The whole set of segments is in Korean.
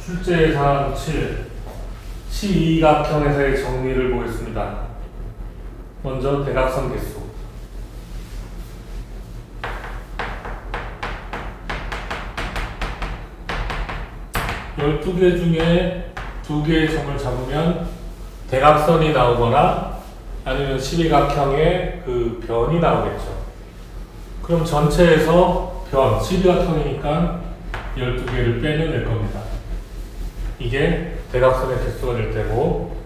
출제 사항 7 12각형에서의 정리를 보겠습니다. 먼저 대각선 개수. (12개) 중에 2개의 점을 잡으면 대각선이 나오거나 아니면 12각형의 그 변이 나오겠죠. 그럼 전체에서 변, 12각형이니까 12개를 빼내낼 겁니다. 이게 대각선의 개수가 될 테고,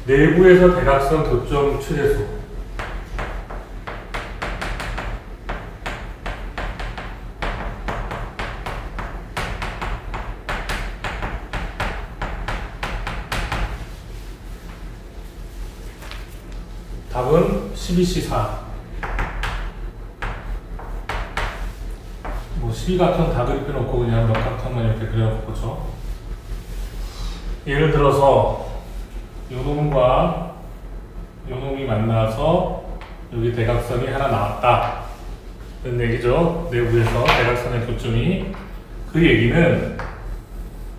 내부에서 대각선 교점 최대수. 답은 12C4. 12각형 다 그려놓고 그냥 몇 각형만 이렇게 그려놓고 보죠. 예를 들어서 요놈과 요놈이 만나서 여기 대각선이 하나 나왔다 이런 얘기죠. 내부에서 대각선의 교점이. 그 얘기는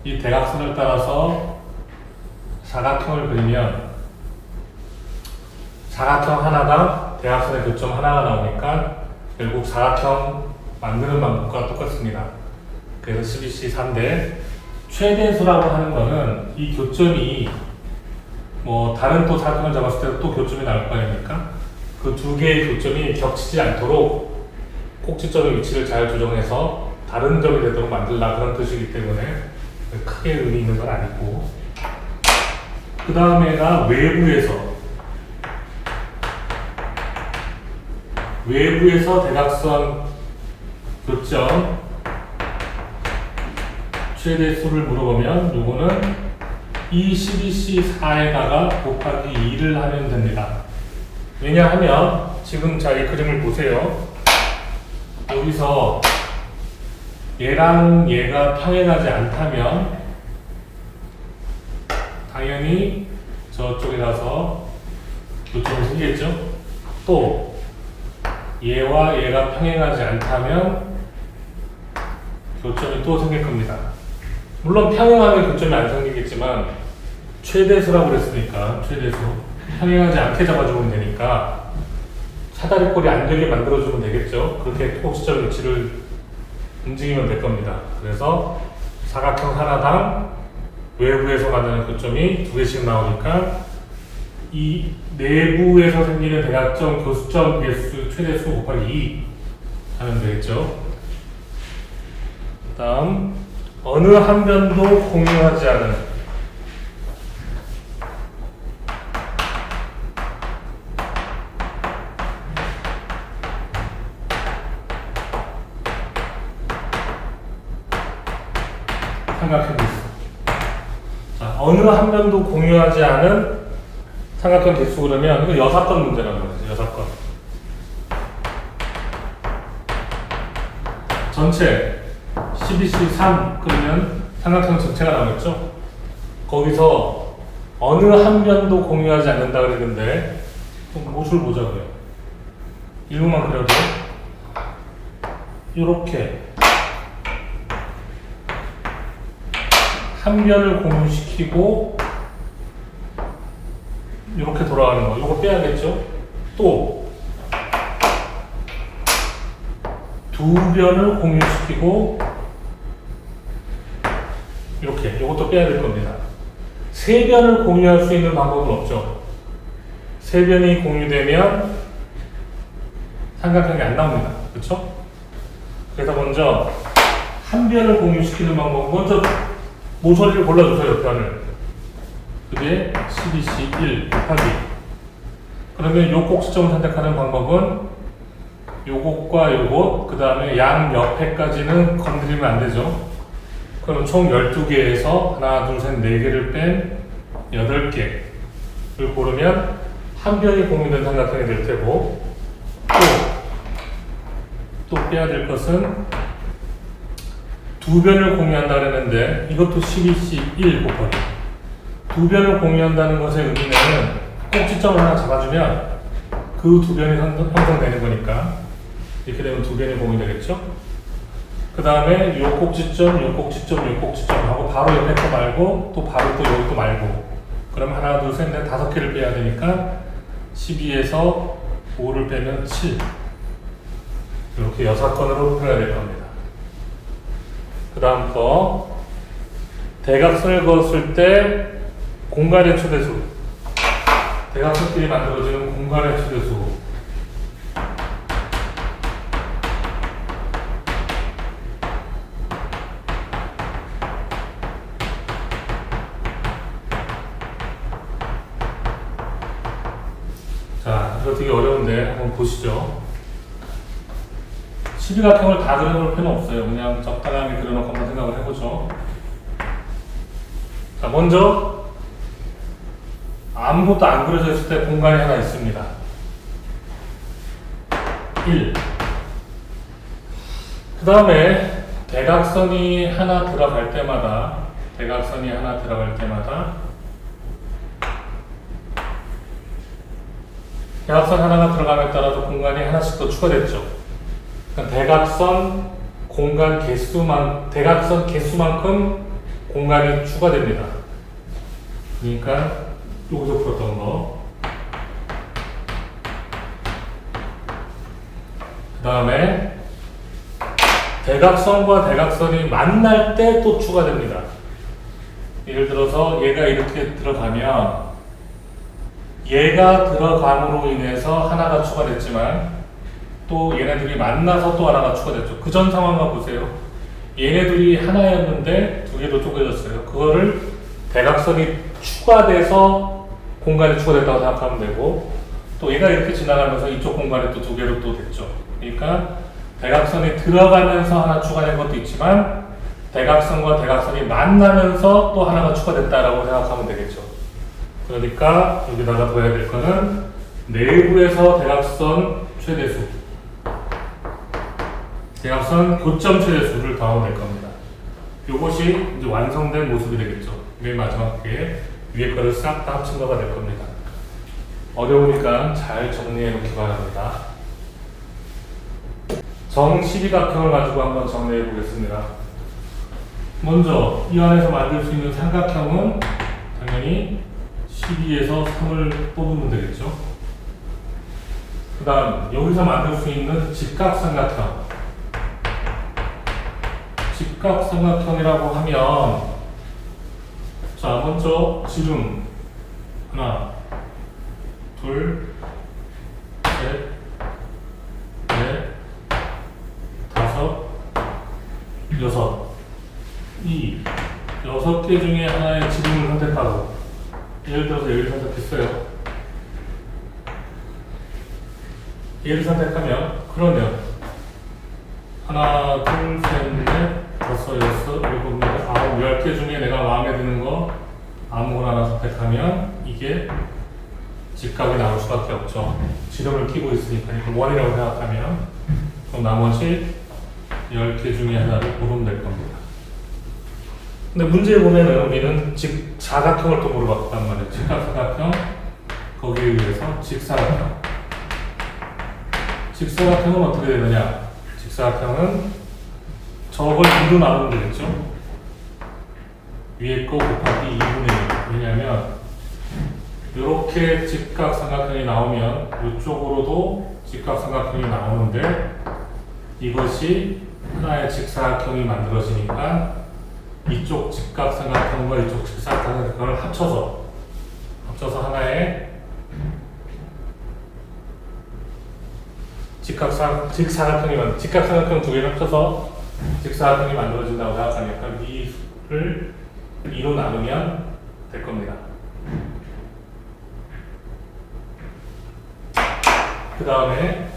이 대각선을 따라서 사각형을 그리면 사각형 하나당 대각선의 교점 하나가 나오니까 결국 사각형 만드는 방법과 똑같습니다. 그래서 12C4인데, 최대수라고 하는 거는 이 교점이 뭐 다른 또 사각형을 잡았을 때도 또 교점이 나올 거 아닙니까? 그 두 개의 교점이 겹치지 않도록 꼭지점의 위치를 잘 조정해서 다른 점이 되도록 만들라, 그런 뜻이기 때문에 크게 의미 있는 건 아니고, 그 다음에가 외부에서 대각선 교점 최대수를 물어보면 요거는 이 12C4에다가 곱하기 2를 하면 됩니다. 왜냐하면 지금 자, 이 그림을 보세요. 여기서 얘랑 얘가 평행하지 않다면 당연히 저쪽에 가서 교점이 생기겠죠. 또 얘와 얘가 평행하지 않다면 교점이 또 생길 겁니다. 물론 평행하면 교점이 안 생기겠지만 최대수라고 그랬으니까 최대수 평행하지 않게 잡아주면 되니까 사다리꼴이 안 되게 만들어주면 되겠죠. 그렇게 꼭지점 위치를 움직이면 될 겁니다. 그래서 사각형 하나당 외부에서 만드는 교점이 2개씩 나오니까 이 내부에서 생기는 대각점 교점 개수 최대수 곱하기 2 하면 되겠죠. 다음, 어느 한 변도 공유하지 않은 삼각형 개수. 자, 어느 한 변도 공유하지 않은 삼각형 개수. 그러면 이거 여사건 문제라는 거죠. 여사건. 전체 12C3 그러면 삼각형 전체가 나오겠죠. 거기서 어느 한 변도 공유하지 않는다 그랬는데 무엇을 보자고요. 일부만 그려도 이렇게 한 변을 공유시키고 이렇게 돌아가는 거, 이거 빼야겠죠. 또 두 변을 공유시키고 이렇게, 이것도 빼야 될 겁니다. 세 변을 공유할 수 있는 방법은 없죠. 세 변이 공유되면 삼각형이 안 나옵니다. 그렇죠? 그래서 먼저 한 변을 공유시키는 방법, 먼저 모서리를 골라주세요. 변을. 그게 12C1 곱하기. 그러면 요 꼭지점을 선택하는 방법은 요것과 요것, 그 다음에 양 옆에까지는 건드리면 안 되죠. 그럼 총 12개에서 하나, 둘, 셋, 4개를 뺀 8개를 고르면 한 변이 공유된 삼각형이 될 테고, 또 빼야 될 것은 두 변을 공유한다 그랬는데 이것도 12C1 곱하기. 두 변을 공유한다는 것의 의미는 꼭지점을 하나 잡아주면 그 두 변이 형성되는 거니까 이렇게 되면 두 변이 공유되겠죠? 그 다음에 요 꼭지점, 요 꼭지점, 요 꼭지점 하고 바로 옆에 거 말고 또 바로 또 여기 또 말고. 그럼 하나, 둘, 셋, 넷, 5개를 빼야 되니까 12에서 5를 빼면 7. 이렇게 6건으로 풀어야 될 겁니다. 그 다음 거 대각선을 그었을 때 공간의 최대수. 대각선끼리 만들어지는 공간의 최대수. 자, 이거 되게 어려운데 한번 보시죠. 12각형을 다 그려놓을 필요는 없어요. 그냥 적당하게 그려놓고 한번 생각을 해보죠. 자, 먼저 아무것도 안 그려져 있을 때 공간이 하나 있습니다. 1. 그 다음에 대각선이 하나 들어갈 때마다 대각선 하나가 들어감에 따라서 공간이 하나씩 더 추가됐죠. 그러니까 대각선 개수만큼 공간이 추가됩니다. 그러니까 여기서 풀었던 거. 그 다음에 대각선과 대각선이 만날 때 또 추가됩니다. 예를 들어서 얘가 이렇게 들어가면 얘가 들어감으로 인해서 하나가 추가됐지만 또 얘네들이 만나서 또 하나가 추가됐죠. 그 전 상황만 보세요. 얘네들이 하나였는데 두 개로 쪼개졌어요. 그거를 대각선이 추가돼서 공간이 추가됐다고 생각하면 되고, 또 얘가 이렇게 지나가면서 이쪽 공간에 또 두 개로 또 됐죠. 그러니까 대각선이 들어가면서 하나 추가된 것도 있지만 대각선과 대각선이 만나면서 또 하나가 추가됐다라고 생각하면 되겠죠. 그러니까 여기다가 둬야 될 거는 내부에서 대각선 최대수, 대각선 교점 최대수를 더하면 될 겁니다. 이것이 이제 완성된 모습이 되겠죠. 맨 마지막에 위에 거를 싹 다 합친 거가 될 겁니다. 어려우니까 잘 정리해 놓기 바랍니다. 정 12각형을 가지고 한번 정리해 보겠습니다. 먼저 이 안에서 만들 수 있는 삼각형은 당연히 12에서 3을 뽑으면 되겠죠. 그 다음 여기서 만들 수 있는 직각삼각형. 직각삼각형이라고 하면, 자, 먼저 지름 하나, 둘, 셋, 넷, 다섯, 여섯. 이 6개 중에 하나의 지름을 선택하고, 예를 들어서 여기를 선택했어요. 얘를 선택하면 그러면 하나, 둘, 셋, 넷, 다섯, 여섯, 일곱, 여덟, 아홉, 10개 중에 내가 마음에 드는 거 아무거나 하나 선택하면 이게 직각이 나올 수밖에 없죠. 지름을 끼고 있으니까 이걸 원이라고 생각하면, 그럼 나머지 10개 중에 하나를 고르면 될 겁니다. 근데 문제에 보면은 우리는 사각형을 또 물어봤단 말이에요. 직각사각형, 거기에 의해서 직사각형. 직사각형은 어떻게 되느냐? 직사각형은 저걸 2로 나누면 되겠죠? 위에 거 곱하기 2분의 1. 왜냐하면 이렇게 직각삼각형이 나오면 이쪽으로도 직각삼각형이 나오는데 이것이 하나의 직사각형이 만들어지니까 이쪽 직각삼각형과 이쪽 직사각형을 합쳐서 하나의 직각삼각형 두 개를 합쳐서 직사각형이 만들어진다고 생각하니까 이 수를 2로 나누면 될 겁니다. 그 다음에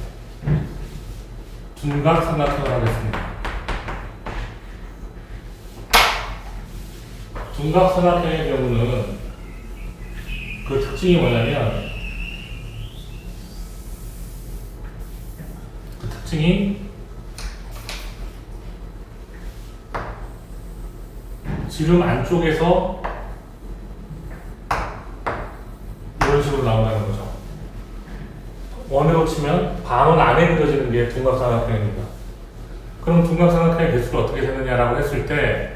둔각삼각형을 하겠습니다. 둔각삼각형의 경우는 그 특징이 뭐냐면, 지름 안쪽에서 이런 식으로 나온다는 거죠. 원으로 치면 반원 안에 그려지는 게 둔각삼각형입니다. 그럼 둔각삼각형의 개수가 어떻게 되느냐라고 했을 때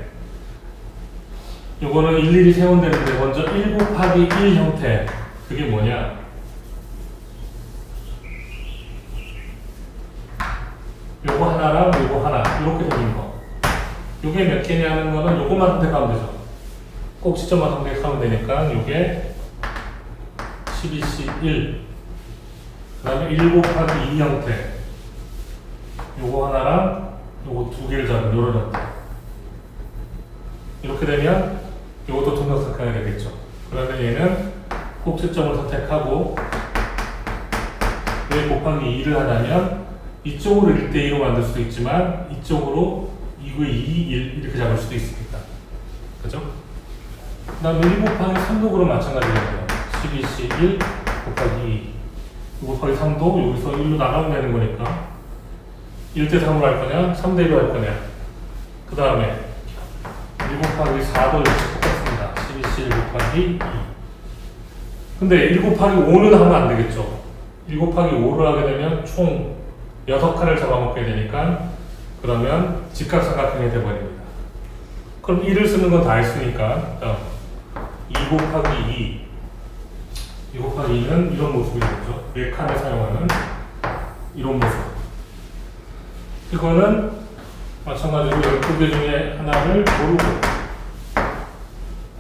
요거는 일일이 세면 되는데 먼저 1 곱하기 1 형태 그게 뭐냐? 요거 하나랑 요거 하나 이렇게 생긴 거. 요게 몇 개냐는 거는 요것만 선택하면 되죠. 꼭지점만 선택하면 되니까 요게 12C 1 그 다음에 1 곱하기 2 형태 요거 하나랑 요거 두 개를 잡은 요런 형태. 이렇게 되면 요것도 둔각삼각형이 되겠죠. 그러면 얘는 꼭지점을 선택하고 1 곱하기 2를 하자면 이쪽으로 1대2로 만들 수도 있지만 이쪽으로 2의 2, 1 이렇게 잡을 수도 있습니다. 그죠? 그 다음에 1 곱하기 3도 그럼 마찬가지예요. 12C 1 곱하기 2 2 곱하기 3도 여기서 1로 나가면 되는 거니까 1대3으로 할 거냐 3대1로 할 거냐. 그 다음에 1 곱하기 4도 역시 똑같습니다. 12C 1 곱하기 2 근데 1 곱하기 5는 하면 안 되겠죠. 1 곱하기 5를 하게 되면 총 6칸을 잡아먹게 되니까 그러면 직각삼각형이 되어버립니다. 그럼 1을 쓰는 건 다 했으니까 2 곱하기 2 곱하기 2는 이런 모습이 되죠. 4칸을 사용하는 이런 모습. 이거는 마찬가지로 12개 중에 하나를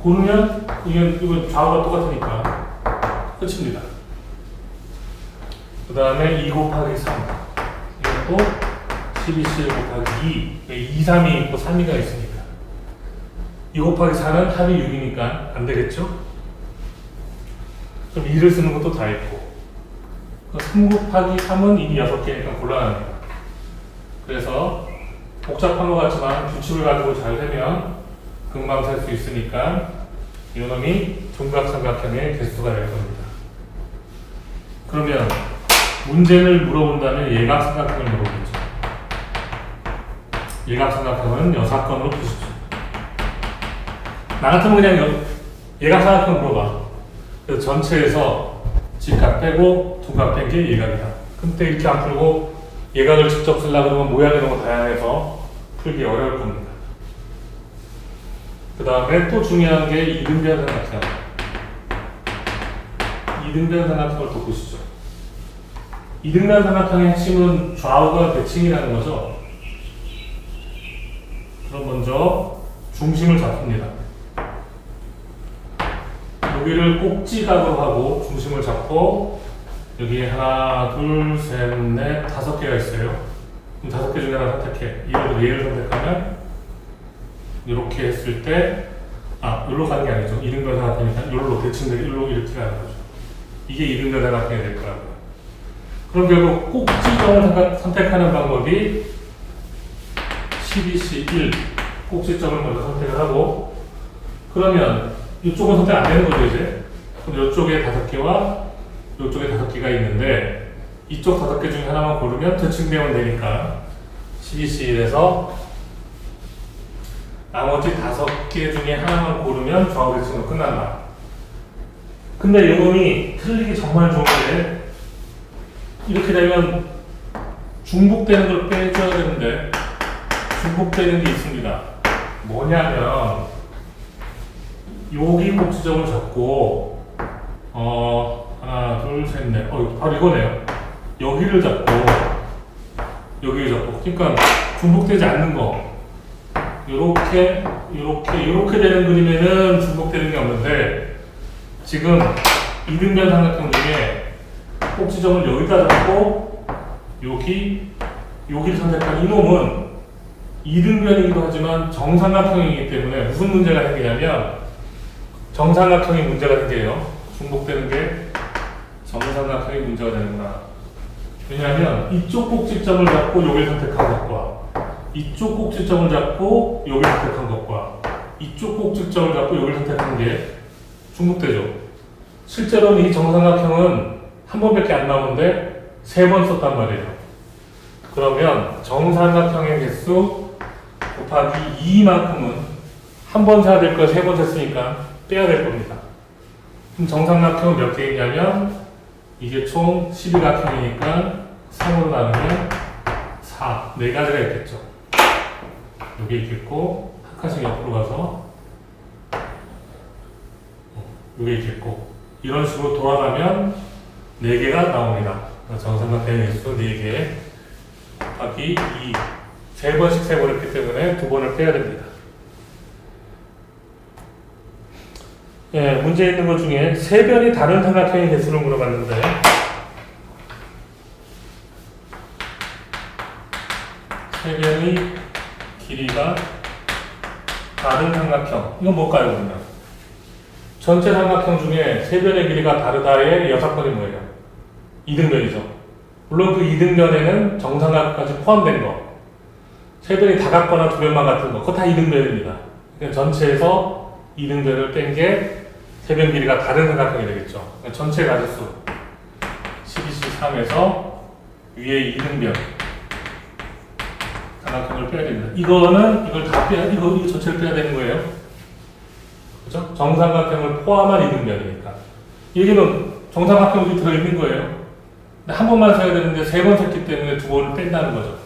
고르면 이건 좌우가 똑같으니까 끝입니다. 그 다음에 2 곱하기 3 이것도 12C 곱하기 2 3이 있고 3이가 있으니까 2 곱하기 4는 합이 6이니까 안 되겠죠? 그럼 2를 쓰는 것도 다 있고 3 곱하기 3은 이미 6개니까 곤란합니다. 그래서 복잡한 것 같지만 규칙을 가지고 잘 되면 금방 살 수 있으니까 이놈이 둔각삼각형의 개수가 될 겁니다. 그러면 문제를 물어본다면 예각삼각형을 물어보겠죠. 예각삼각형은 여사건으로 푸십시오. 나 같으면 그냥 예각삼각형 물어봐. 그래서 전체에서 직각 빼고 두각 뺀 게 예각이다. 근데 이렇게 안 풀고 예각을 직접 쓰려고 하면 모양이 너무 다양해서 풀기 어려울 겁니다. 그 다음에 또 중요한 게 이등변 삼각형. 이등변 삼각형을 또 보시죠. 이등변 삼각형의 핵심은 좌우가 대칭이라는 거죠. 그럼 먼저 중심을 잡습니다. 여기를 꼭지각으로 하고 중심을 잡고 여기 하나, 둘, 셋, 넷, 5개가 있어요. 그럼 5개 중에 하나 선택해. 얘를 선택하면 이렇게 했을 때 여기로 가는 게 아니죠. 이등변 삼각형이니까 여기로 대칭되게 여기로 이렇게 가는 거죠. 이게 이등변 삼각형이 될 거라고요. 그럼 결국 꼭지점을 선택하는 방법이 12C 1 꼭지점을 먼저 선택을 하고 그러면 이쪽은 선택 안 되는 거죠 이제. 그럼 이쪽에 5개와 이쪽에 5개가 있는데 이쪽 5개 중에 하나만 고르면 대칭되면 되니까 12C 1에서 나머지 5개 중에 하나만 고르면 좌우 대칭으로 끝난다. 근데 이놈이 틀리기 정말 좋은 게 이렇게 되면 중복되는 걸 빼줘야 되는데 중복되는 게 있습니다. 뭐냐면 여기 꼭지점을 잡고 하나 둘 셋 넷 바로 이거네요. 여기를 잡고 그러니까 중복되지 않는 거 요렇게 되는 그림에는 중복되는 게 없는데 지금 이등변 삼각형 중에 꼭지점을 여기다 잡고 여기를 선택한 이놈은 이등변이기도 하지만 정삼각형이기 때문에 무슨 문제가 생기냐면 정삼각형이 문제가 생겨요. 중복되는 게 정삼각형이 문제가 되는구나. 왜냐하면 이쪽 꼭지점을 잡고 여기를 선택한 것과 이쪽 꼭지점을 잡고 여기를 선택한 것과 이쪽 꼭지점을 잡고 여기를 선택한 게 중복되죠. 실제로는 이 정삼각형은 한 번밖에 안 나오는데 3번 썼단 말이에요. 그러면 정삼각형의 개수 곱하기 2만큼은 한 번 사야 될 걸 3번 셌으니까 빼야 될 겁니다. 그럼 정삼각형은 몇 개 있냐면 이게 총 12각형이니까 3으로 나누면 4, 4가지가 있겠죠. 여기 있겠고, 한 칸씩 옆으로 가서 여기 있겠고, 이런 식으로 돌아가면 4개가 나옵니다. 정삼각형의 개수 4개 곱하기 2. 3번씩 세버렸기 때문에 2번을 빼야 됩니다. 예, 문제 있는 것 중에 세 변이 다른 삼각형의 개수를 물어봤는데, 세 변의 길이가 다른 삼각형. 이건 뭘까요, 그러면? 전체 삼각형 중에 세 변의 길이가 다르다의 여사건이 뭐예요? 이등변이죠. 물론 그 이등변에는 정삼각까지 포함된 거. 세 변이 다 같거나 두 변만 같은 거. 그거 다 이등변입니다. 그러니까 전체에서 이등변을 뺀 게 세 변 길이가 다른 삼각형이 되겠죠. 그러니까 전체 가지수 12C3에서 위에 이등변 삼각형을 빼야 됩니다. 이걸 다 빼야, 이거 전체를 빼야 되는 거예요. 그죠? 정삼각형을 포함한 이등변이니까. 여기는 정삼각형이 들어있는 거예요. 근데 한 번만 써야 되는데 3번 썼기 때문에 2번을 뺀다는 거죠.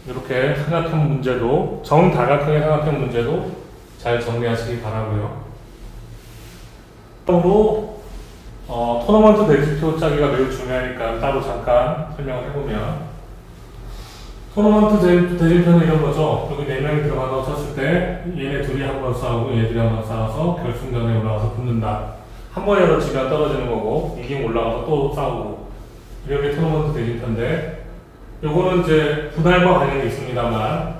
이렇게 삼각형 문제도, 정다각형의 삼각형 문제도 잘 정리하시기 바라고요. 또 토너먼트 대진표 짜기가 매우 중요하니까 따로 잠깐 설명을 해보면, 토너먼트 대진표는 이런 거죠. 여기 4명이 들어가서 쳤을 때 얘네 둘이 한 번 싸우고 얘들이 한 번 싸워서 결승전에 올라가서 붙는다. 한 번이라도 지면 떨어지는 거고, 이기면 올라가서 또 싸우고, 이렇게 토너먼트 대진표인데, 요거는 이제 분할과 관련이 있습니다만,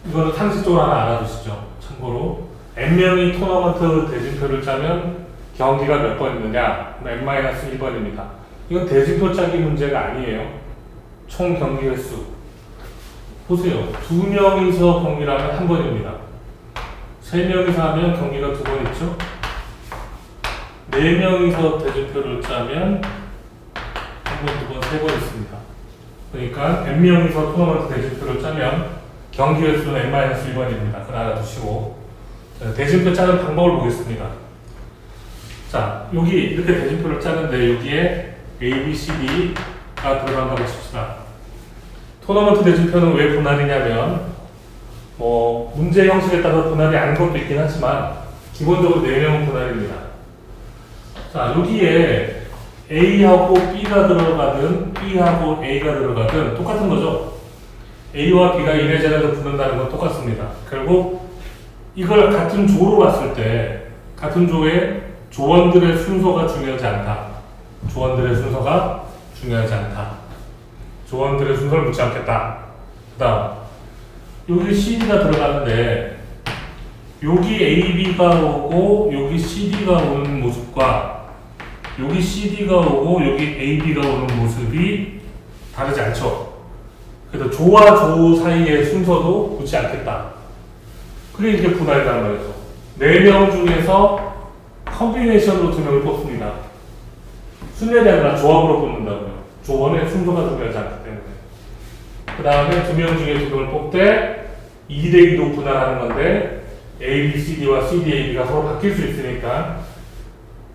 이거는 상식적으로 하나 알아두시죠. 참고로 n명이 토너먼트 대진표를 짜면 경기가 몇 번 있느냐? n-1번입니다. 이건 대진표 짜기 문제가 아니에요. 총 경기 횟수 보세요. 2명이서 경기를 하면 1번입니다. 3명이서 하면 경기가 2번 있죠. 4명이서 대진표를 짜면 1번, 2번, 3번 있습니다. 그러니까 n명이서 토너먼트 대진표를 짜면 경기 횟수는 n-1번입니다. 그걸 알아두시고, 대진표 짜는 방법을 보겠습니다. 자, 여기 이렇게 대진표를 짜는데 여기에 A, B, C, D가 들어간다고 칩시다. 토너먼트 대진표는 왜 분할이냐면, 문제 형식에 따라 분할이 아닌 것도 있긴 하지만 기본적으로 4명은 분할입니다. 자, 여기에 A하고 B가 들어가든 B하고 A가 들어가든 똑같은 거죠. A와 B가 1의 자리에서 붙는다는 건 똑같습니다. 결국 이걸 같은 조로 봤을 때 같은 조에 조원들의 순서가 중요하지 않다. 조원들의 순서가 중요하지 않다. 조원들의 순서를 묻지 않겠다. 그 다음 여기 CD가 들어가는데 여기 AB가 오고 여기 CD가 오는 모습과 여기 CD가 오고 여기 AB가 오는 모습이 다르지 않죠. 그래서 조와 조 사이의 순서도 묻지 않겠다. 그게 이렇게 분할이란 말이죠. 4명 중에서 컨비네이션으로 2명을 뽑습니다. 순열이 아니라 조합으로 뽑는다고요. 조원의 순서가 중요하지 않기 때문에. 그 다음에 2명 중에 2명을 뽑되 2대2로 분할하는 건데 A, B, C, D와 C, D, A, B가 서로 바뀔 수 있으니까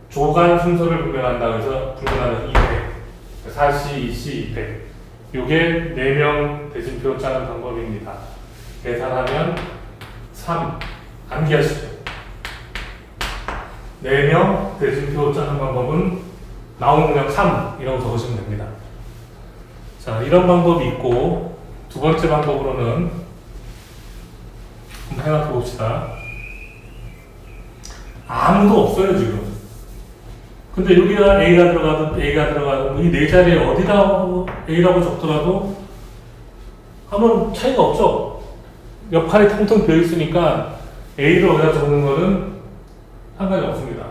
조간 순서를 구별한다고 해서 구별하는 2패 4C, 2C, 2패 요게 4명 대진표 짜는 방법입니다. 계산하면 3 암기하시죠. 4명 대진표 짜는 방법은 나온 그냥 3이라고 적으시면 됩니다. 자, 이런 방법이 있고, 두 번째 방법으로는 한번 해놔 봅시다. 아무도 없어요, 지금. 근데 여기가 A가 들어가든 A가 들어가든 이 4자리에 어디다 A라고 적더라도 아무 차이가 없죠. 옆판이 텅텅 비어 있으니까 A를 어디다 적는 거는 상관이 없습니다.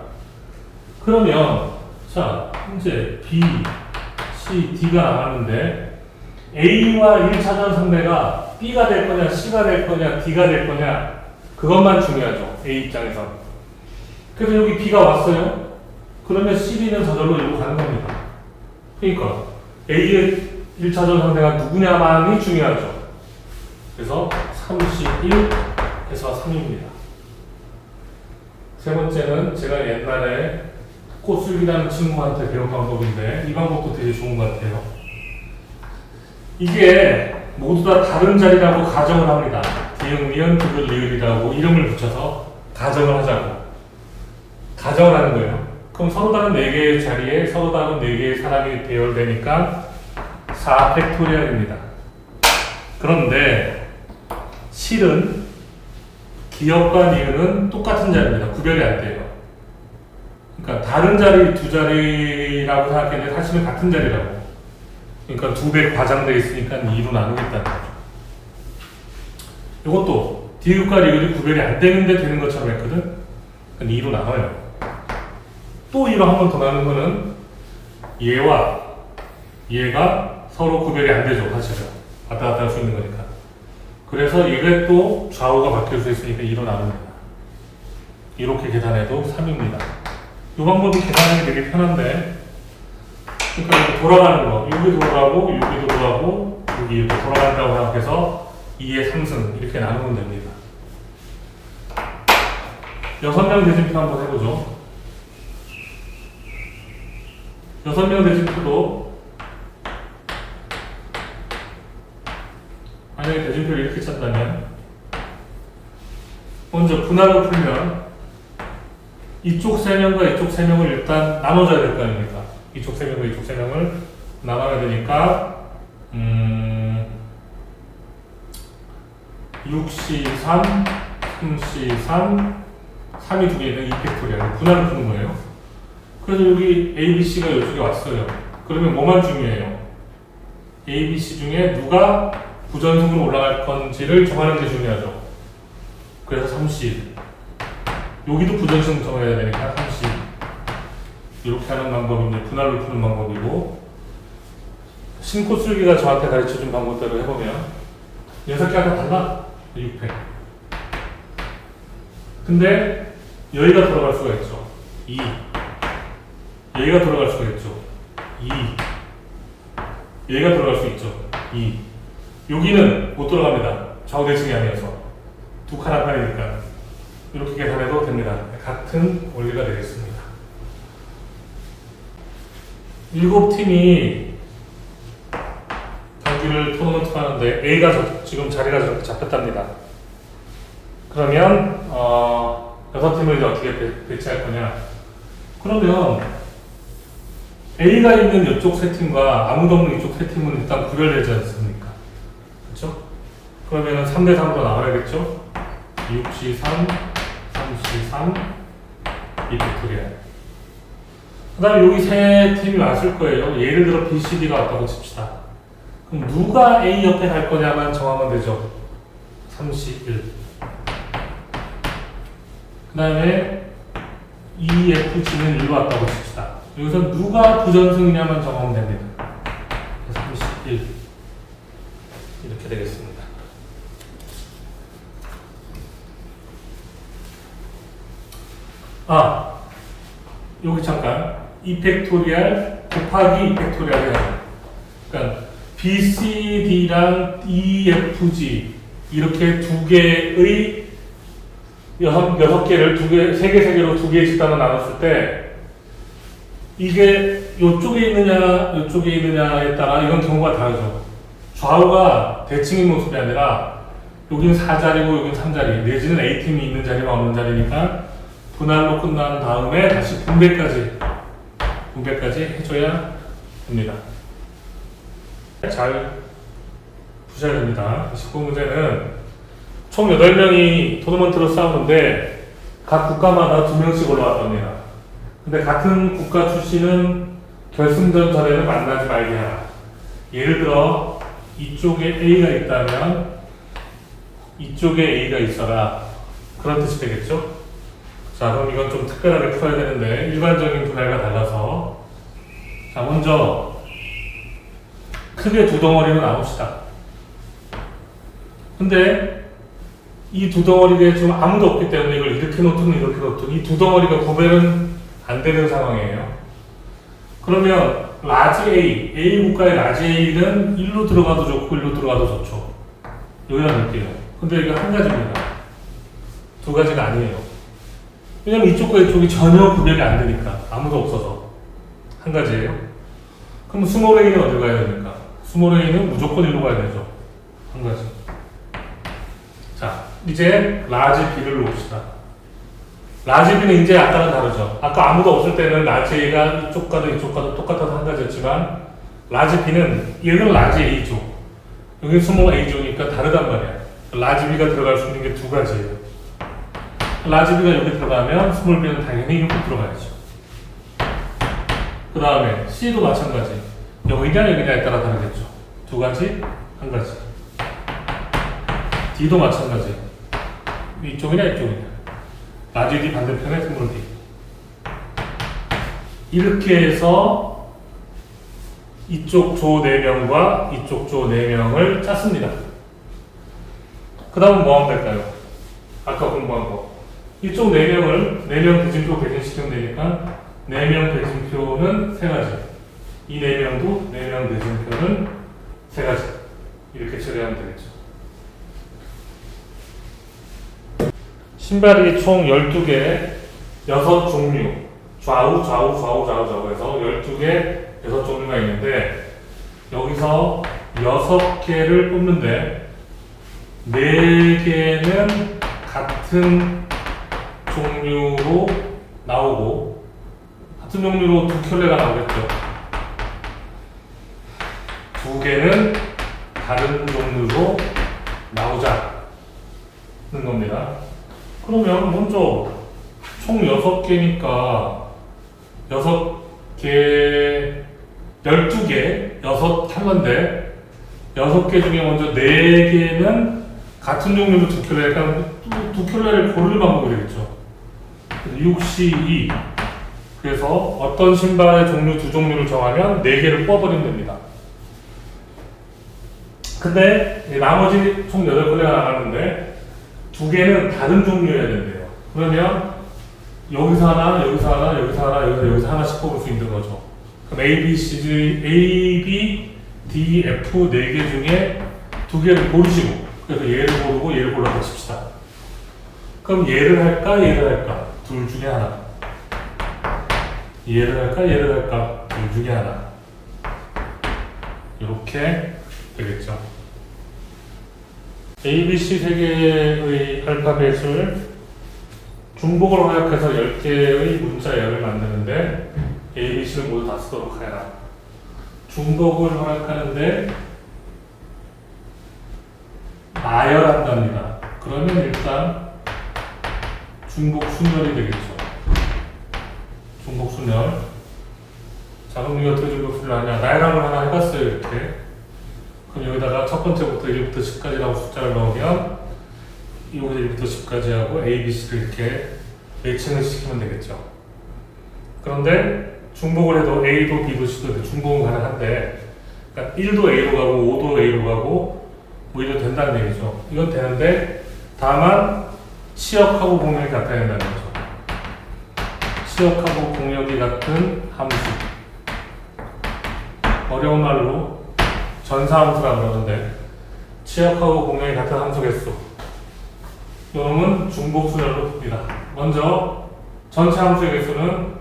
그러면 자, 이제 B, C, D가 나왔는데 A와 1차전 상대가 B가 될 거냐, C가 될 거냐, D가 될 거냐 그것만 중요하죠. A 입장에서. 그래서 여기 B가 왔어요. 그러면 CD는 저절로 이리로 가는 겁니다. 그러니까 A의 1차전 상대가 누구냐만이 중요하죠. 그래서 31 해서 3입니다. 세 번째는 제가 옛날에 꽃술기라는 친구한테 배운 방법인데 이 방법도 되게 좋은 것 같아요. 이게 모두 다 다른 자리라고 가정을 합니다. 디귿, 니은, 디귿, 리을이라고 이름을 붙여서 가정을 하자고. 가정을 하는 거예요. 그럼 서로 다른 4개의 자리에 서로 다른 4개의 사람이 배열되니까 4 팩토리얼입니다. 그런데 실은 기역과 니은은 똑같은 자리입니다. 구별이 안 돼요. 그러니까 다른 자리, 두 자리라고 생각했는데 사실은 같은 자리라고. 그러니까 2배 과장되어 있으니까 2로 나누겠다는 거죠. 이것도 디귿과 리을이 구별이 안 되는데 되는 것처럼 했거든? 그러니까 2로 나눠요. 또 2로 한 번 더 나누는 거는 얘와 얘가 서로 구별이 안 되죠, 사실은. 왔다 갔다 할 수 있는 거니까. 그래서 이게 또 좌우가 바뀔 수 있으니까 2로 나눕니다. 이렇게 계산해도 3입니다. 이 방법이 계산하기 되게 편한데, 그러니까 이렇게 돌아가는 거, 여기 돌아가고, 여기 돌아가고, 여기 이렇게 돌아간다고 생각해서 2의 3승 이렇게 나누면 됩니다. 6명 대진표 한번 해보죠. 6명 대진표도 만약에 대진표를 이렇게 짰다면 먼저 분할로 풀면 이쪽 3명과 이쪽 3명을 일단 나눠줘야 될 거 아닙니까? 이쪽 3명과 이쪽 3명을 나눠야 되니까 6C3, 3C3, 3이 2개 있는 2팩토리얼 분할을 푸는 거예요. 그래서 여기 ABC가 이쪽에 왔어요. 그러면 뭐만 중요해요? ABC 중에 누가 부전승으로 올라갈 건지를 정하는 게 중요하죠. 그래서 30. 여기도 부전승 정해야 되니까 30. 이렇게 하는 방법이 이제 분할로 푸는 방법이고, 신코슬기가 저한테 가르쳐준 방법대로 해보면 6개 아까 달라? 6팩. 근데 여기가 돌아갈 수가 있죠. 2. 여기가 돌아갈 수가 있죠. 2. 여기가 돌아갈 수 있죠. 2. 여기는 못 돌아갑니다. 좌우대칭이 아니어서. 두 칸 한 칸이니까. 이렇게 계산해도 됩니다. 같은 원리가 되겠습니다. 7팀이 경기를 토너먼트 하는데 A가 지금 자리가 저렇게 잡혔답니다. 그러면 6팀을 이제 어떻게 배치할 거냐? 그러면 A가 있는 이쪽 세 팀과 아무도 없는 이쪽 세 팀은 일단 구별되지 않습니까? 그렇죠? 그러면 3대3으로 나와야겠죠? 6C3, 3C3, 2팩토리얼. 그 다음에 여기 세 팀이 왔을 거예요. 예를 들어 BCD가 왔다고 칩시다. 그럼 누가 A 옆에 갈 거냐만 정하면 되죠. 3C1. 그 다음에 EFG는 1로 왔다고 칩시다. 여기서 누가 부전승이냐만 정하면 됩니다. 31. 이렇게 되겠습니다. 여기 잠깐 2팩토리얼 곱하기 2팩토리얼 해요. 그러니까 BCD랑 EFG 이렇게 두 개의 6개를 세 개로 두 개의 집단을 나눴을 때 이게 이쪽에 있느냐 이쪽에 있느냐에 따라 이건 경우가 다르죠. 좌우가 대칭인 모습이 아니라 여기는 4자리고 여기는 3자리 내지는 A팀이 있는 자리와 없는 자리니까 분할로 끝난 다음에 다시 분배까지 해줘야 됩니다. 잘 보셔야 됩니다. 19문제는 총 8명이 토너먼트로 싸우는데 각 국가마다 2명씩 올라왔답니다. 근데 같은 국가 출신은 결승전 전에는 만나지 말게 하라. 예를 들어 이쪽에 A가 있다면 이쪽에 A가 있어라. 그런 뜻이 되겠죠? 자, 그럼 이건 좀 특별하게 풀어야 되는데 일반적인 분할과 달라서 자, 먼저 크게 두 덩어리로 나눕시다. 근데 이 두 덩어리에 좀 아무도 없기 때문에 이걸 이렇게 놓든 이렇게 놓든 이 두 덩어리가 구별은 안 되는 상황이에요. 그러면 라지 A 국가의 라지 A는 1로 들어가도 좋고 1로 들어가도 좋죠. 여기다 넣을게요. 근데 이게 한 가지입니다. 두 가지가 아니에요. 왜냐면 이쪽과 이쪽이 전혀 구별이 안 되니까. 아무도 없어서. 한 가지예요. 그럼 스몰 A는 어디 가야 됩니까? 스몰 A는 무조건 1로 가야 되죠. 한 가지. 자, 이제 라지 B를 놓읍시다. 라지 B는 이제 아까랑 다르죠. 아까 아무도 없을 때는 라지 A가 이쪽과도 이쪽과도 똑같아서 한 가지였지만 라지 B는 얘는 라지 A조, 여기 스몰 A조니까 다르단 말이야. 라지 B가 들어갈 수 있는 게 두 가지예요. 라지 B가 여기 들어가면 스몰 B는 당연히 여기 들어가야죠. 그 다음에 C도 마찬가지. 여기냐 여기냐에 따라 다르겠죠. 두 가지, 한 가지. D도 마찬가지. 이쪽이냐 이쪽이냐. 라지 D 반대편에 스몰 D. 이렇게 해서 이쪽 조 4명과 이쪽 조 4명을 짰습니다. 그 다음은 뭐 하면 될까요? 아까 공부한 거. 이쪽 4명을 4명 대진표 대진시키면 되니까 4명 대진표는 3가지. 이 4명도 4명 대진표는 3가지. 이렇게 처리하면 되겠죠. 신발이 총 12개, 6종류. 좌우 해서 12개, 6종류가 있는데 여기서 6개를 뽑는데 4개는 같은 종류로 나오고 같은 종류로 2켤레가 나오겠죠. 2개는 다른 종류로 나오자는 겁니다. 그러면 먼저 총 6개니까 6개, 12개, 6켤레인데 6개 중에 먼저 4개는 같은 종류로 2켤레니까 2켤레를 고를 방법이 되겠죠. 6C2. 그래서 어떤 신발의 종류 2종류를 정하면 4개를 뽑아버리면 됩니다. 근데 나머지 총 8켤레가 나갔는데 2개는 다른 종류여야 된대요. 그러면 여기서 하나, 여기서 하나, 여기서 하나, 여기서 하나씩 뽑을 수 있는 거죠. 그럼 A, B, D, F 4개 중에 2개를 고르시고 그래서 얘를 고르고 얘를 골라서 칩시다. 그럼 얘를 할까, 얘를 할까? 둘 중에 하나. 얘를 할까, 얘를 할까? 둘 중에 하나. 이렇게 되겠죠. A, B, C 3개의 알파벳을 중복으로 허약해서 10개의 문자열을 만드는데 A, B, C를 모두 다 쓰도록 해라. 중복을 허락하는데 나열한답니다. 그러면 일단 중복 순열이 되겠죠. 중복 순열. 자, 그럼 이거 어떻게 중복 순열하냐? 나열함을 하나 해봤어요, 이렇게. 그럼 여기다가 첫 번째부터 1부터 10까지라고 숫자를 넣으면 여기서 1부터 10까지 하고 A, B, C를 이렇게 매칭을 시키면 되겠죠. 그런데 중복을 해도 A도 B도 C도 돼. 중복은 가능한데 그러니까 1도 A로 가고 5도 A로 가고 뭐 이래도 된다는 얘기죠. 이건 되는데 다만 치역하고 공역이 같아야 된다는 거죠. 치역하고 공역이 같은 함수. 어려운 말로 전사함수라고 그러는데 치역하고 공역이 같은 함수 개수. 이놈은 중복순열로 풉니다. 먼저 전체 함수의 개수는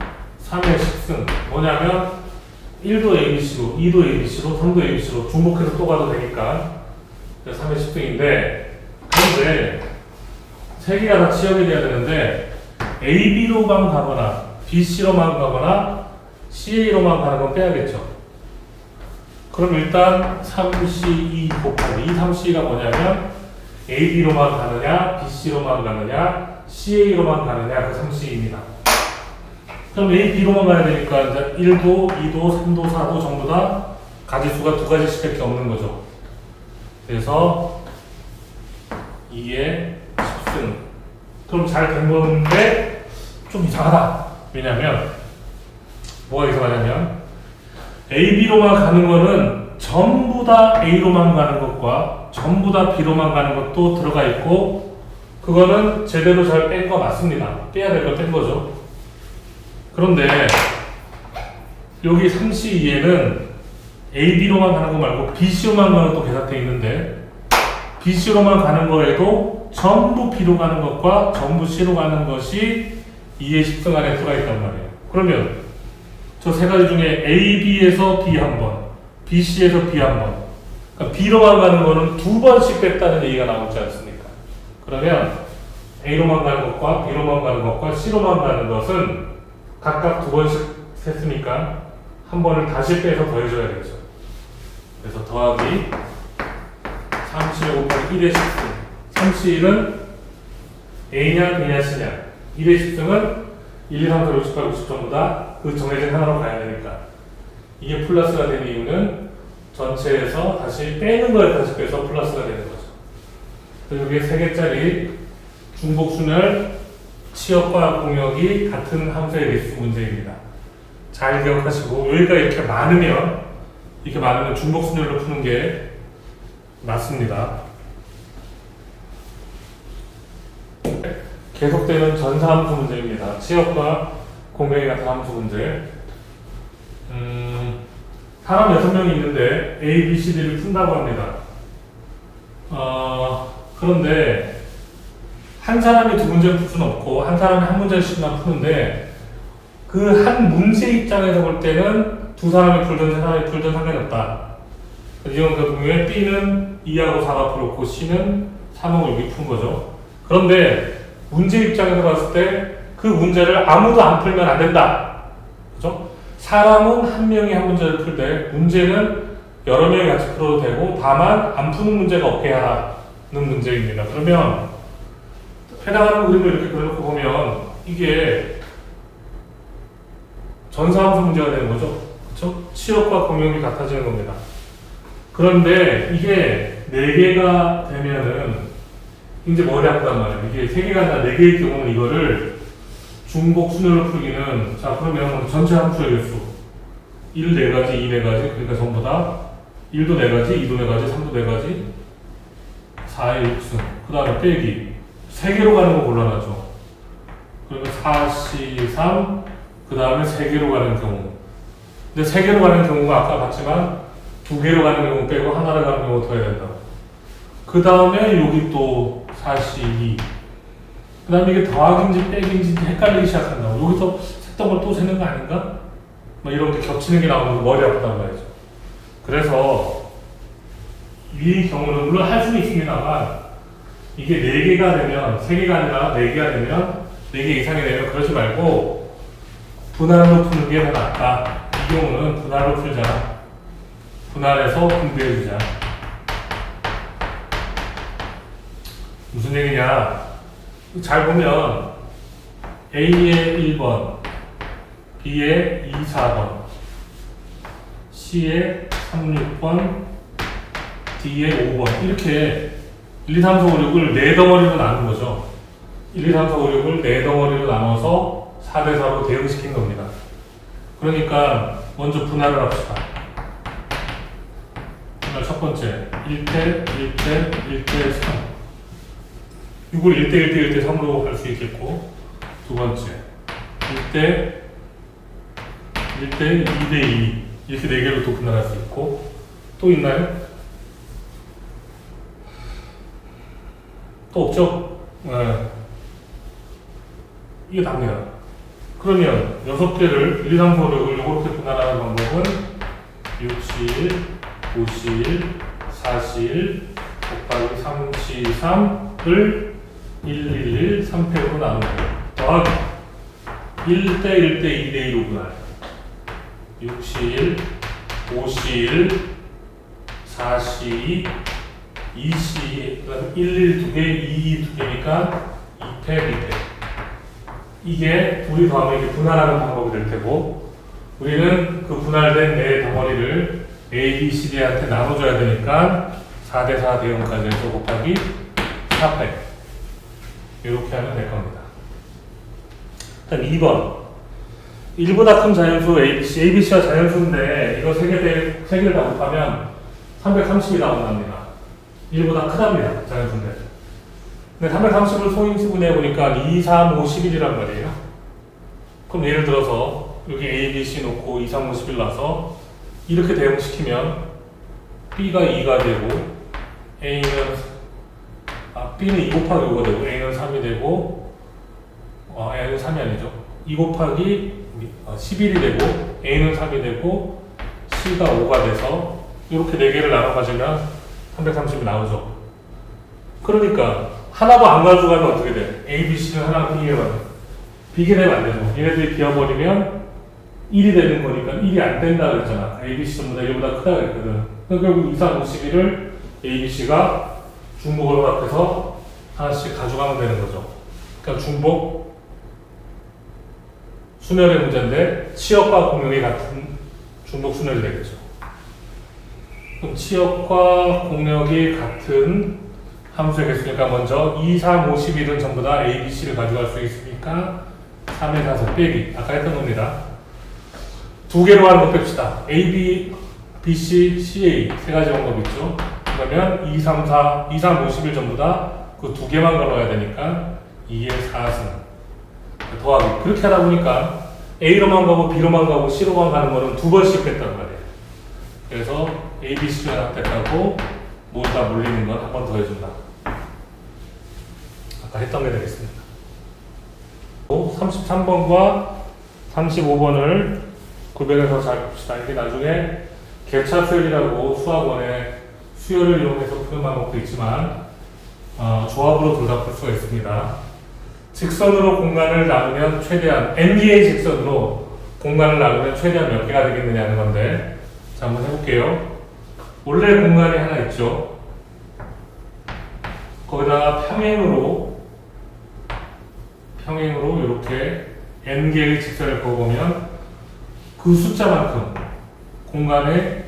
3의 10승. 뭐냐면 1도 ABC로, 2도 ABC로, 3도 ABC로 중복해서 또 가도 되니까 3의 10승인데 그런데 3개가 다 치역이 돼야 되는데 AB로만 가거나 BC로만 가거나 CA로만 가는 건 빼야겠죠. 그럼 일단 3C2 곱하기 이 3C가 뭐냐면 AB로만 가느냐 BC로만 가느냐 CA로만 가느냐 그 3C입니다. 그럼 A, B로만 가야 되니까 이제 1도, 2도, 3도, 4도 전부 다 가지수가 2가지씩밖에 없는 거죠. 그래서 2의 10승. 그럼 잘 된 건데 좀 이상하다. 왜냐면 뭐가 이상하냐면 A, B로만 가는 거는 전부 다 A로만 가는 것과 전부 다 B로만 가는 것도 들어가 있고 그거는 제대로 잘 뺀 거 맞습니다. 빼야 될 걸 뺀 거죠. 그런데 여기 3C2에는 A, B로만 가는 거 말고 BC로만 가는 것도 계산되어 있는데 BC로만 가는 거에도 전부 B로 가는 것과 전부 C로 가는 것이 2의 10승 안에 들어가 있단 말이에요. 그러면 저 세 가지 중에 A, B에서 B 한 번, B, C에서 B 한 번, 그러니까 B로만 가는 거는 두 번씩 뺐다는 얘기가 나오지 않습니까? 그러면 A로만 가는 것과 B로만 가는 것과 C로만 가는 것은 각각 두 번씩 했으니까 한 번을 다시 빼서 더해줘야겠죠. 그래서 더하기 37 곱하기 1의 10승. 37은 A냐 B냐 C냐. 1의 10승은 1, 2, 3, 4, 6, 7, 8, 90 전부 다 그 정해진 하나로 가야 되니까. 이게 플러스가 되는 이유는 전체에서 다시 빼는 걸 다시 빼서 플러스가 되는 거죠. 그래서 이게 3개짜리 중복순열 치역과 공역이 같은 함수의 개수 문제입니다. 잘 기억하시고, 여기가 이렇게 많으면 중복순열로 푸는 게 맞습니다. 계속되는 전사함수 문제입니다. 치역과 공역이 같은 함수 문제. 사람 6명이 있는데 A, B, C, D를 푼다고 합니다. 그런데 한 사람이 두 문제를 풀 수는 없고 한 사람이 한 문제씩만 푸는데 그 한 문제 입장에서 볼 때는 두 사람이 풀든 세 사람이 풀든 상관이 없다. 이런 경우에 B는 2하고 4가 풀었고 C는 3하고 6이 푼 거죠. 그런데 문제 입장에서 봤을 때 그 문제를 아무도 안 풀면 안 된다. 그죠? 사람은 한 명이 한 문제를 풀되 문제는 여러 명이 같이 풀어도 되고 다만 안 푸는 문제가 없게 하는 문제입니다. 그러면 해당하는 그림을 이렇게 그려놓고 보면 이게 전사함수 문제가 되는 거죠. 그렇죠? 치역과 공역이 같아지는 겁니다. 그런데 이게 4개가 되면은 이제 머리 아프단 말이에요. 이게 3개가 아니라 4개의 경우는 이거를 중복 순열로 풀기는, 자 그러면 전체 함수의 개수 1 4가지, 2 4가지, 그러니까 전부 다 1도 4가지, 2도 4가지, 3도 4가지, 4의 6승, 그 다음에 빼기 3개로 가는 거 곤란하죠. 그러면 4, C, 3, 그 다음에 3개로 가는 경우. 근데 3개로 가는 경우가 아까 봤지만 2개로 가는 경우 빼고 하나로 가는 경우 더 해야 된다. 그 다음에 여기 또 4C, 2. 그 다음에 이게 더하기인지 빼기인지 헷갈리기 시작한다고. 여기서 색동을 또 세는 거 아닌가? 뭐 이런 게 겹치는 게 나오면서 머리 아프단 말이죠. 그래서 이 경우는 물론 할 수는 있습니다만 이게 4개가 되면, 3개가 아니라 4개가 되면 4개 이상이 되면 그러지 말고 분할로 푸는 게 더 낫다. 이 경우는 분할로 풀자. 분할해서 분배해주자. 무슨 얘기냐? 잘 보면 A의 1번, B의 2, 4번, C의 3, 6번, D의 5번 이렇게 1, 2, 3, 4, 5, 6을 4덩어리로 나눈 거죠. 1, 2, 3, 4, 5, 6을 4덩어리로 나눠서 4대 4로 대응시킨 겁니다. 그러니까 먼저 분할을 합시다. 분할 첫 번째 1대 1대 1대 3 6을 1대 1대 1대 3으로 할 수 있겠고, 두 번째 1대 1대 2대 2 이렇게 4개로 또 분할할 수 있고, 또 있나요? 또 없죠? 네. 이게 답니다. 그러면 6개를 1, 2, 3, 4, 5, 6을 이렇게 분할하는 방법은 6C1, 5C1, 4C1 곱하기 3C3을 1, 1, 1, 3팩으로 나누는 거예요. 더하기 1대 1대 2대 2로 분할 6C1, 5C1, 4C2, 2C, 그 다음에 1, 1, 2개, 2, 2개니까 2팩, 2팩. 이게 둘이 더하면 이게 분할하는 방법이 될 테고, 우리는 그 분할된 네 덩어리를 A, B, C, D한테 나눠줘야 되니까 4대 4 대응까지 해서 곱하기 4팩. 이렇게 하면 될 겁니다. 일단 2번. 1보다 큰 자연수 ABC, ABC가 자연수인데 이거 3개를 다 곱하면 330이 나온답니다. 1보다 크답니다. 자연수인데. 근데 330을 소인수 내보니까 2, 3, 5, 11이란 말이에요. 그럼 예를 들어서 여기 A, B, C 놓고 2, 3, 5, 11 놔서 이렇게 대응시키면 B가 2가 되고 B는 2 곱하기 5가 되고 A는 3이 되고 A는 3이 아니죠. 2 곱하기 11이 되고 A는 3이 되고 C가 5가 돼서 이렇게 4개를 나눠 가지면 330이 나오죠. 그러니까 하나도 안 가져가면 어떻게 돼? A, B, C는 하나 비게 되면 안 되죠. 얘네들이 비어버리면 1이 되는 거니까 1이 안 된다 그랬잖아. A, B, C 전부 다 1보다 크다 그랬거든. 그러니까 결국 2, 3, 51을 A, B, C가 중복을 허락해서 하나씩 가져가면 되는 거죠. 그러니까 중복 수멸의 문제인데 치역과 공역이 같은 중복 수멸이 되겠죠. 그럼 치역과 공역이 같은 함수의 개수니까 먼저 2, 3, 51은 전부 다 A, B, C를 가져갈 수 있으니까 3의 4서 빼기 아까 했던 겁니다. 두 개로 하는 거 뺍시다. A, B, B, C, C, A 세 가지 방법이 있죠. 그러면 2, 3, 4, 2, 3, 51 전부 다 그 두 개만 걸어야 되니까 2의 4승 더하기. 그렇게 하다 보니까 A로만 가고 B로만 가고 C로만 가는 거는 두 번씩 뺐단 말이에요. 그래서 A, B, C를 합격하고 모두 다 물리는 건 한 번 더 해준다. 아까 했던 게 되겠습니다. 33번과 35번을 구별해서 잘 봅시다. 이게 나중에 개차 수열이라고 수학원에 수열을 이용해서 푸는 방법도 있지만 조합으로 둘 다 풀 수가 있습니다. 직선으로 공간을 나누면 최대한 n개의 직선으로 공간을 나누면 최대한 몇 개가 되겠느냐 하는 건데 자 한번 해볼게요. 원래 공간이 하나 있죠. 거기다가 평행으로 이렇게 n개의 직선을 그어보면 그 숫자만큼 공간에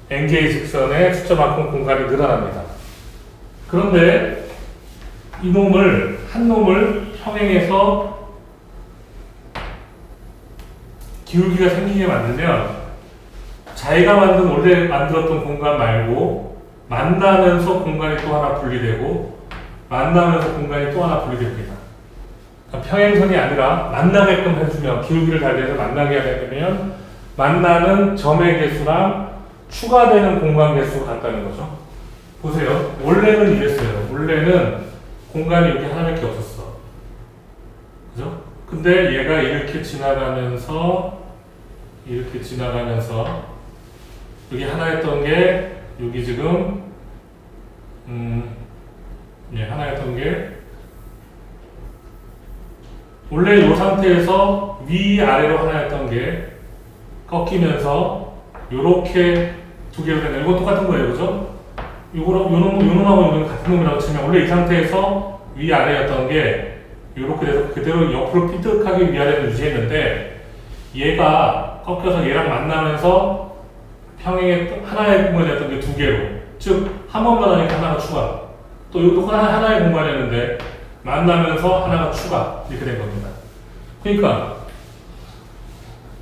n개의 직선의 숫자만큼 공간이 늘어납니다. 그런데 한 놈을 평행해서 기울기가 생기게 만들면 자기가 원래 만들었던 공간 말고 만나면서 공간이 또 하나 분리되고 만나면서 공간이 또 하나 분리됩니다. 그러니까 평행선이 아니라 만나게끔 해주면 기울기를 달리해서 만나게 하려면 만나는 점의 개수랑 추가되는 공간 개수가 같다는 거죠. 보세요. 원래는 이랬어요. 원래는 공간이 여기 하나밖에 없었어. 그죠? 근데 얘가 이렇게 지나가면서 여기 하나였던 게 여기 지금 하나였던 게 원래 이 상태에서 위아래로 하나였던 게 꺾이면서 요렇게 두 개로 되는 이거 똑같은 거예요. 그죠? 요놈하고 요놈 같은 놈이라고 치면 원래 이 상태에서 위아래였던 게 요렇게 돼서 그대로 옆으로 삐뚤하게 위아래를 유지했는데 얘가 꺾여서 얘랑 만나면서 평행의 하나의 공간이었던 게 두 개로 즉 한 번만 하니까 하나가 추가 또 이것도 하나의 공간이었는데 만나면서 하나가 추가 이렇게 된 겁니다. 그러니까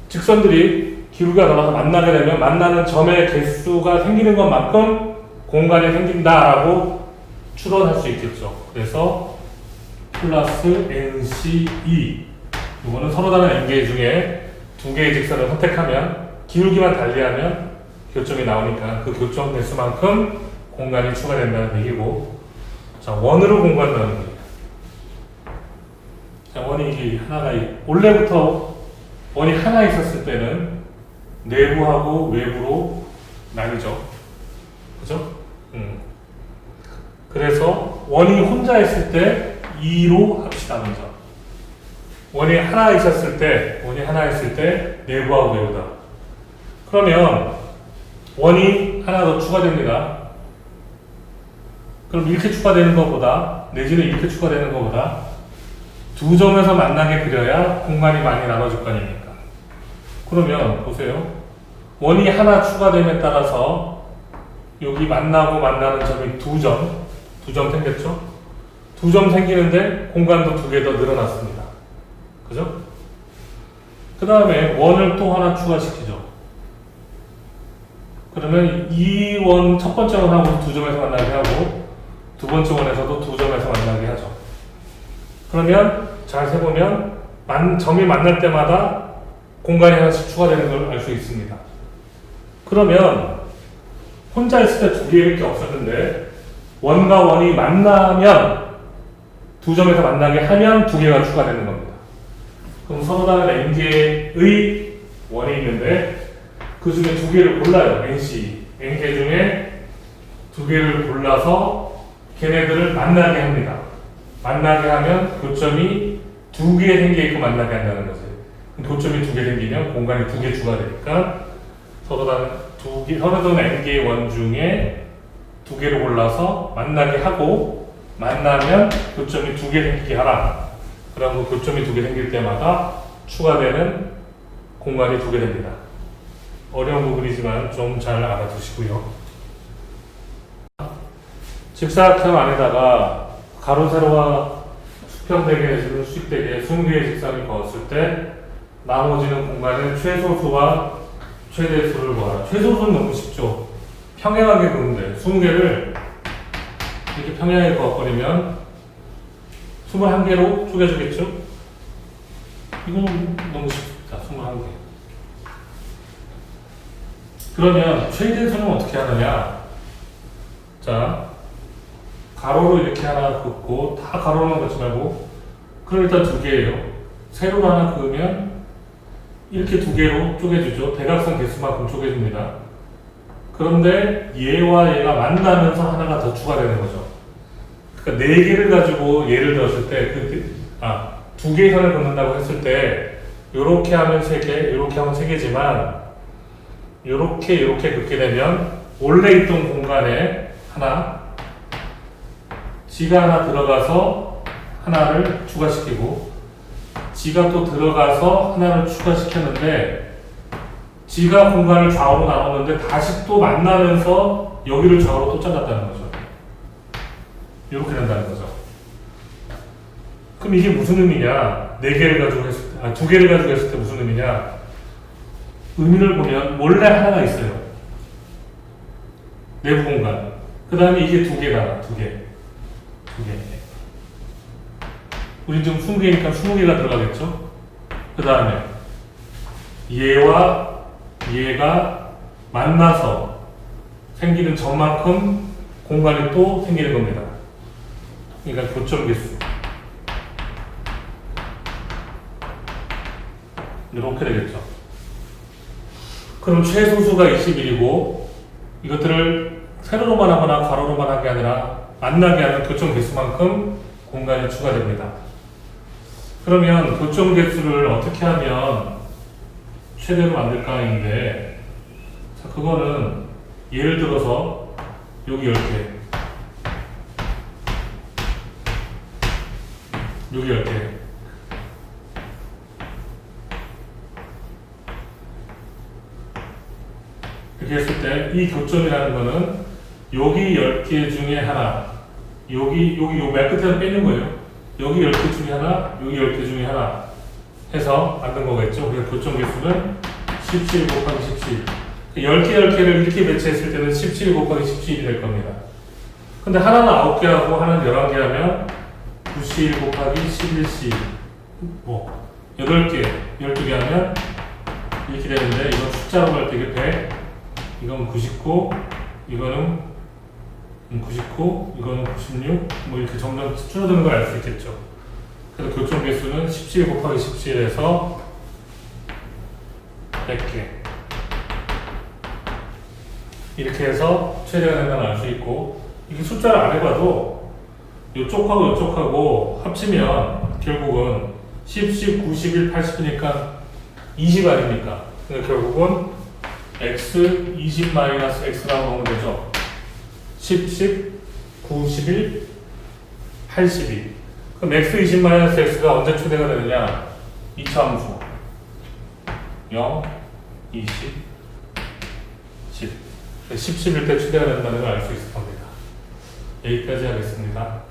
직선들이 기울기가 달라서 만나게 되면 만나는 점의 개수가 생기는 것만큼 공간이 생긴다라고 추론할 수 있겠죠. 그래서 플러스 NCE 이거는 서로 다른 n개 중에 두 개의 직선을 선택하면 기울기만 달리하면 교점이 나오니까 그 교점 개수만큼 공간이 추가된다는 얘기고 자 원으로 공간 나누기 자 원이 하나가 원래부터 원이 하나 있었을 때는 내부하고 외부로 나뉘죠. 그죠? 그래서 원이 혼자 있을 때 2로 합시다. 먼저 원이 하나 있을 때 내부하고 외부다. 그러면 원이 하나 더 추가됩니다. 그럼 이렇게 추가되는 것보다 내지는 이렇게 추가되는 것보다 두 점에서 만나게 그려야 공간이 많이 나눠질 거 아닙니까? 그러면 보세요. 원이 하나 추가됨에 따라서 여기 만나고 만나는 점이 두 점 생겼죠? 두 점 생기는데 공간도 두 개 더 늘어났습니다. 그죠? 그 다음에 원을 또 하나 추가시키죠. 그러면 이 원 첫 번째 원하고 두 점에서 만나게 하고 두 번째 원에서도 두 점에서 만나게 하죠. 그러면 잘 세보면 점이 만날 때마다 공간이 하나씩 추가되는 걸 알 수 있습니다. 그러면 혼자 있을 때 두 개밖에 없었는데 원과 원이 만나면 두 점에서 만나게 하면 두 개가 추가되는 겁니다. 그럼 서로 다른 n개의 원이 있는데 그 중에 두 개를 골라요. NC n개 중에 2개를 골라서 걔네들을 만나게 합니다. 만나게 하면 교점이 2개 생기게끔 만나게 한다는 거지. 교점이 2개 생기면 공간이 2개 추가되니까 서로 다른 n개의 원 중에 2개를 골라서 만나게 하고, 만나면 교점이 2개 생기게 하라. 그럼 그 교점이 2개 생길 때마다 추가되는 공간이 2개 됩니다. 어려운 부분이지만 좀 잘 알아두시고요. 직사각형 안에다가 가로, 세로와 수평대개, 수직대개 20개의 직선을 그었을 때 나머지는 공간의 최소수와 최대수를 구하라. 최소수는 너무 쉽죠. 평행하게 그으면 돼. 20개를 이렇게 평행하게 그어버리면 21개로 쪼개주겠죠? 이건 너무 쉽다. 21개. 그러면 최대수는 어떻게 하느냐? 자, 가로로 이렇게 하나 긋고, 다 가로로만 긋지 말고, 그럼 일단 2개예요. 세로로 하나 그으면 이렇게 2개로 쪼개주죠. 대각선 개수만큼 쪼개줍니다. 그런데 얘와 얘가 만나면서 하나가 더 추가되는 거죠. 그러니까 4개를 가지고 예를 들었을 때, 2개의 선을 긋는다고 했을 때, 요렇게 하면 3개, 요렇게 하면 3개지만, 요렇게 긋게 되면, 원래 있던 공간에 지가 하나 들어가서 하나를 추가시키고, 지가 또 들어가서 하나를 추가시켰는데, 지가 공간을 좌우로 나눴는데 다시 또 만나면서 여기를 좌우로 또 잘랐다는 거죠. 이렇게 된다는 거죠. 그럼 이게 무슨 의미냐? 4개를 가지고 했을 때, 2개를 가지고 했을 때 무슨 의미냐? 의미를 보면 원래 하나가 있어요. 내부 공간. 그 다음에 이게 2개다. 2개. 우리 지금 20개니까 20개가 들어가겠죠? 그 다음에 얘와 얘가 만나서 생기는 점만큼 공간이 또 생기는 겁니다. 그러니까 교점 개수. 이렇게 되겠죠. 그럼 최소수가 21이고 이것들을 세로로만 하거나 가로로만 하게 아니라 만나게 하는 교점 개수만큼 공간이 추가됩니다. 그러면 교점 개수를 어떻게 하면 최대로 만들까인데, 자, 그거는 예를 들어서 여기 10개, 여기 10개, 이렇게 했을 때 이 교점이라는 거는 여기 10개 중에 하나, 여기 요 맨 끝에서 빼는 거예요. 여기 10개 중에 하나, 여기 10개 중에 하나 해서 만든 거겠죠. 그래서 교점 개수는 17 곱하기 17. 10개를 이렇게 배치했을 때는 17 곱하기 17이 될 겁니다. 근데 하나는 9개하고 하나는 11개 하면 91 곱하기 11C 8개, 12개 하면 이렇게 되는데, 이건 숫자로 갈 때 이게 100, 이건 99, 이거는 99, 이거는 96, 이렇게 점점 줄어드는 걸 알 수 있겠죠. 그래서 교점 개수는 17 곱하기 17에서 100개. 이렇게 해서 최대가 된다는 알 수 있고, 이게 숫자를 안 해봐도 이쪽하고 이쪽하고 합치면 결국은 10, 91, 80이니까 20 아닙니까? 그러니까 결국은 x 20 마이너스 x라고 하면 되죠. 10, 91, 82. 그럼 x 20 마이너스 x가 언제 최대가 되느냐? 이차함수 0, 20, 10. 10, 11때 최대가 된다는 걸 알 수 있을 겁니다. 여기까지 하겠습니다.